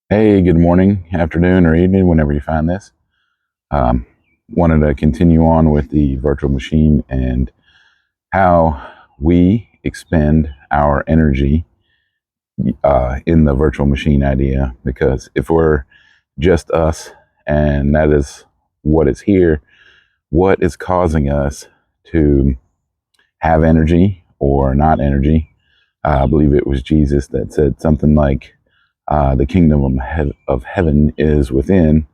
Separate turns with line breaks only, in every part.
Hey, good morning, afternoon, or evening, whenever you find this. Um, Wanted to continue on with the virtual machine and how we expend our energy in the virtual machine idea. Because if we're just us and that is what is here, what is causing us to have energy or not energy? I believe it was Jesus that said something like, the kingdom of heaven is within.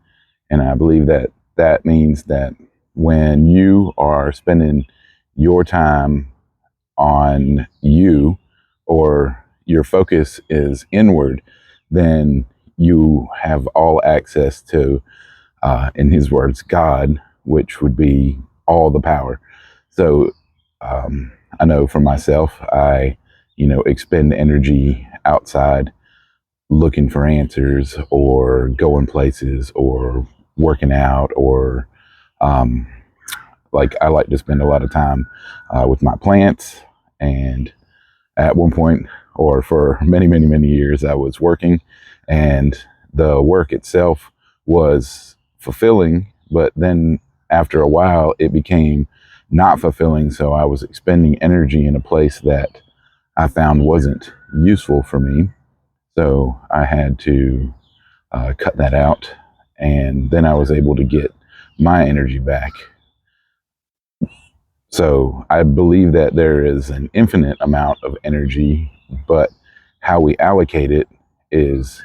And I believe that that means that when you are spending your time on you, or your focus is inward, then you have all access to, in his words, God, which would be all the power. So I know for myself, I expend energy outside looking for answers or going places or working out or um, like I like to spend a lot of time with my plants. And at one point, or for many years, I was working, and the work itself was fulfilling. But then after a while, it became not fulfilling. So I was expending energy in a place that I found wasn't useful for me. So I had to cut that out. And then I was able to get my energy back. So I believe that there is an infinite amount of energy, but how we allocate it is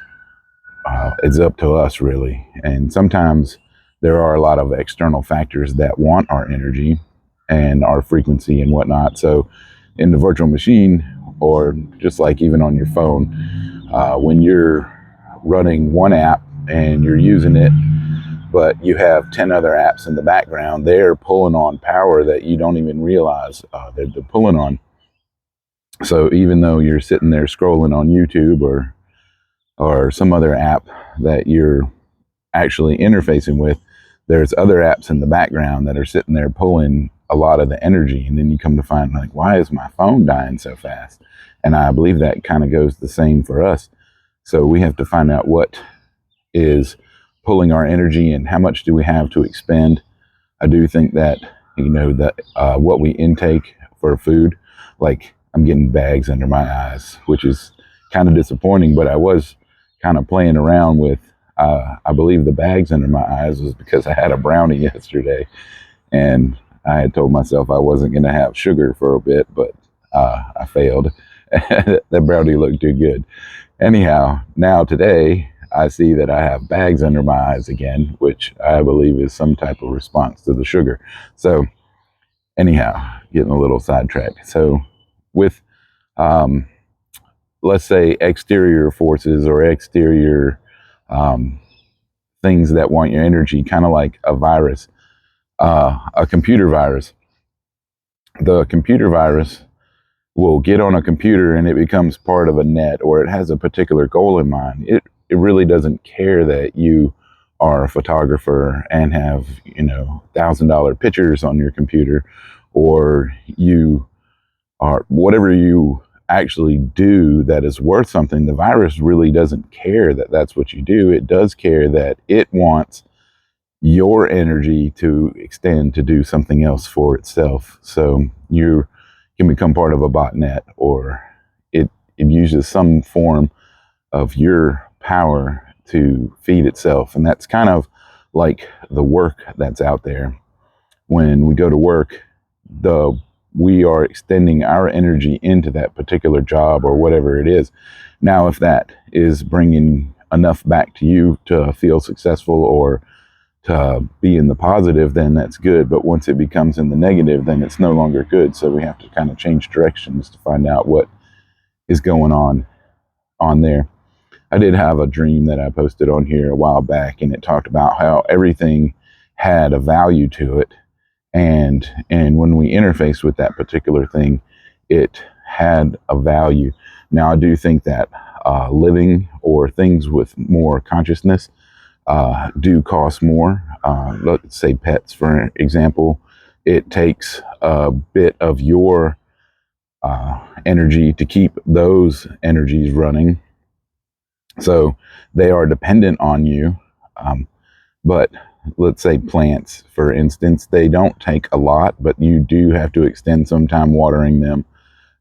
it's up to us, really. And sometimes there are a lot of external factors that want our energy and our frequency and whatnot. So in the virtual machine, or just like even on your phone, when you're running one app and you're using it, but you have 10 other apps in the background, they're pulling on power that you don't even realize they're pulling on. So even though you're sitting there scrolling on YouTube or some other app that you're actually interfacing with, there's other apps in the background that are sitting there pulling a lot of the energy. And then you come to find, like, why is my phone dying so fast? And I believe that kind of goes the same for us. So we have to find out what is pulling our energy and how much do we have to expend. I do think that, that what we intake for food, like I'm getting bags under my eyes, which is kind of disappointing, but I was kind of playing around with, I believe the bags under my eyes was because I had a brownie yesterday, and I had told myself I wasn't going to have sugar for a bit, but I failed. That brownie looked too good. Anyhow, now today, I see that I have bags under my eyes again, which I believe is some type of response to the sugar. So, anyhow, getting a little sidetracked. So, with, um, let's say, exterior forces or exterior um, things that want your energy, kind of like a virus, a computer virus. The computer virus will get on a computer and it becomes part of a net, or it has a particular goal in mind. It really doesn't care that you are a photographer and have, $1,000 pictures on your computer, or you are whatever you actually do that is worth something. The virus really doesn't care that that's what you do. It does care that it wants your energy to extend to do something else for itself. So you can become part of a botnet, or it uses some form of your power to feed itself. And that's kind of like the work that's out there. When we go to work, the we are extending our energy into that particular job or whatever it is. Now, if that is bringing enough back to you to feel successful or to be in the positive, then that's good. But once it becomes in the negative, then it's no longer good. So we have to kind of change directions to find out what is going on there. I did have a dream that I posted on here a while back, and it talked about how everything had a value to it, and when we interface with that particular thing, it had a value. Now, I do think that living or things with more consciousness do cost more. Let's say pets, for example. It takes a bit of your energy to keep those energies running. So they are dependent on you. But let's say plants, for instance, they don't take a lot, but you do have to extend some time watering them,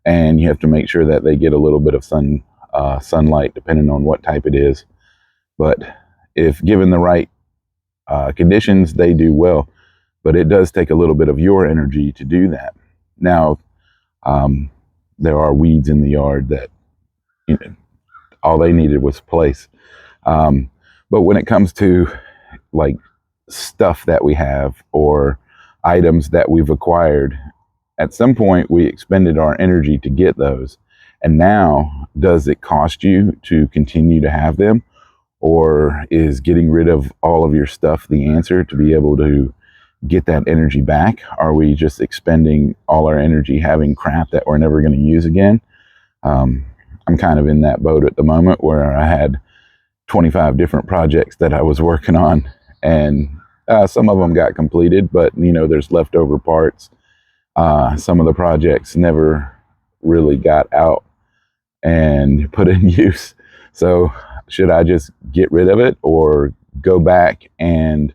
and you have to make sure that they get a little bit of sunlight, depending on what type it is. But if given the right conditions, they do well. But it does take a little bit of your energy to do that. Now, there are weeds in the yard that, you know, all they needed was place. But when it comes to like stuff that we have or items that we've acquired, at some point we expended our energy to get those. And now, does it cost you to continue to have them? Or is getting rid of all of your stuff the answer to be able to get that energy back? Are we just expending all our energy having crap that we're never going to use again? I'm kind of in that boat at the moment where I had 25 different projects that I was working on, and some of them got completed, but there's leftover parts. Some of the projects never really got out and put in use. So should I just get rid of it or go back and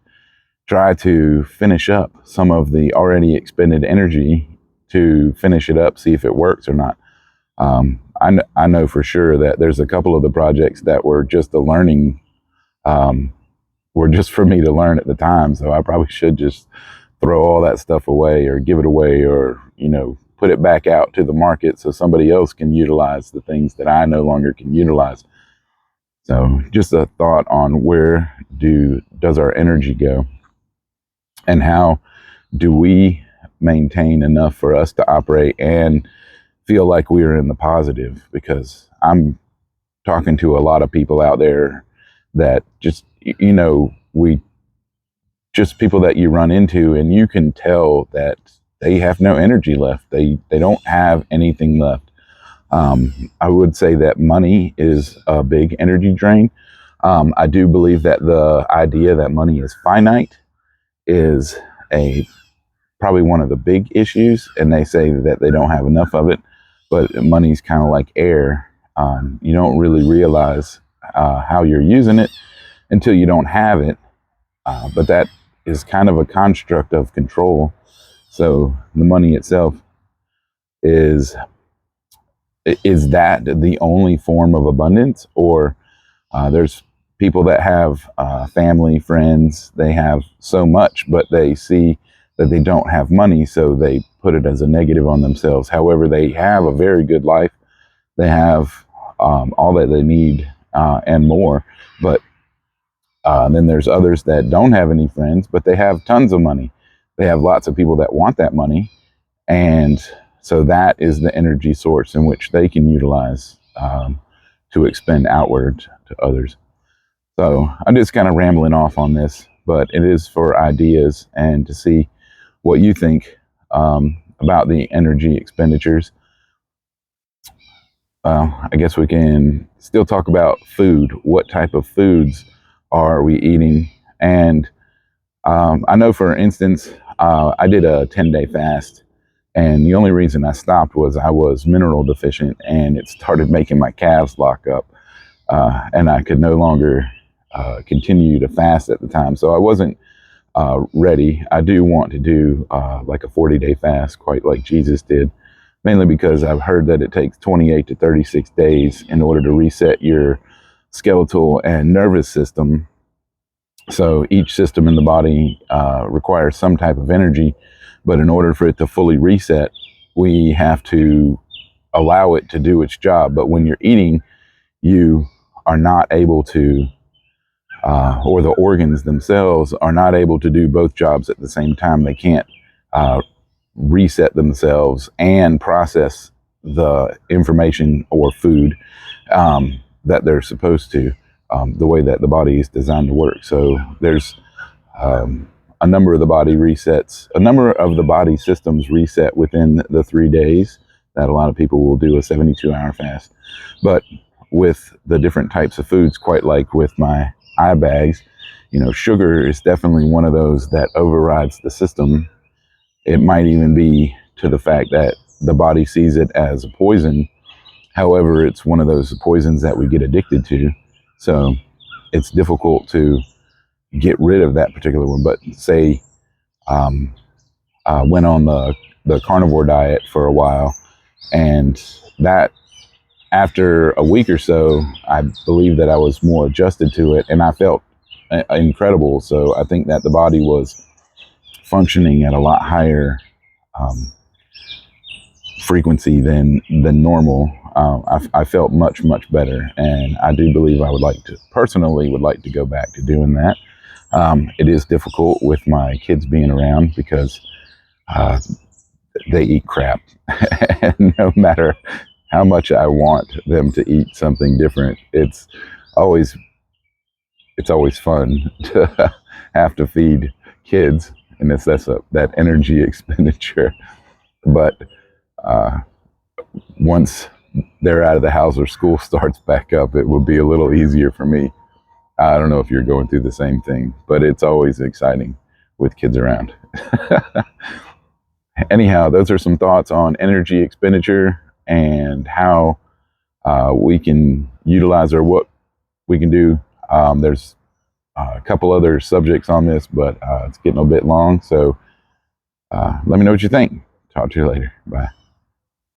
try to finish up some of the already expended energy to finish it up, see if it works or not? I know for sure that there's a couple of the projects that were just a learning, were just for me to learn at the time. So I probably should just throw all that stuff away or give it away, or, put it back out to the market so somebody else can utilize the things that I no longer can utilize. So just a thought on where does our energy go, and how do we maintain enough for us to operate and feel like we are in the positive? Because I'm talking to a lot of people out there that just, we just people that you run into and you can tell that they have no energy left. They don't have anything left. I would say that money is a big energy drain. I do believe that the idea that money is finite is probably one of the big issues, and they say that they don't have enough of it, but money's kind of like air. You don't really realize how you're using it until you don't have it, but that is kind of a construct of control. So the money itself is that the only form of abundance? Or there's people that have family, friends, they have so much, but they see that they don't have money, so they put it as a negative on themselves. However, they have a very good life. They have all that they need and more. But then there's others that don't have any friends, but they have tons of money. They have lots of people that want that money. And so that is the energy source in which they can utilize to expend outward to others. So I'm just kind of rambling off on this, but it is for ideas and to see what you think about the energy expenditures. I guess we can still talk about food. What type of foods are we eating? And I know, for instance, I did a 10-day fast, and the only reason I stopped was I was mineral deficient, and it started making my calves lock up, and I could no longer continue to fast at the time. So I wasn't ready. I do want to do like a 40-day fast, quite like Jesus did, mainly because I've heard that it takes 28 to 36 days in order to reset your skeletal and nervous system. So each system in the body requires some type of energy, but in order for it to fully reset, we have to allow it to do its job. But when you're eating, you are not able to, or the organs themselves are not able to do both jobs at the same time. They can't reset themselves and process the information or food that they're supposed to, the way that the body is designed to work. So there's a number of the body resets, a number of the body systems reset within the 3 days that a lot of people will do a 72-hour fast. But with the different types of foods, quite like with my eye bags, sugar is definitely one of those that overrides the system. It might even be to the fact that the body sees it as a poison. However, it's one of those poisons that we get addicted to. So it's difficult to get rid of that particular one. But say went on the carnivore diet for a while, and that after a week or so, I believe that I was more adjusted to it, and I felt incredible. So I think that the body was functioning at a lot higher um, frequency than normal. I felt much better, and I do believe I would like to personally would like to go back to doing that. It is difficult with my kids being around because uh, they eat crap, and no matter how much I want them to eat something different, always always fun to have to feed kids, and that energy expenditure. But once they're out of the house or school starts back up, it will be a little easier for me. I don't know if you're going through the same thing, but it's always exciting with kids around. Anyhow, those are some thoughts on energy expenditure and how we can utilize or what we can do. There's a couple other subjects on this, but it's getting a bit long. So let me know what you think. Talk to you later. Bye.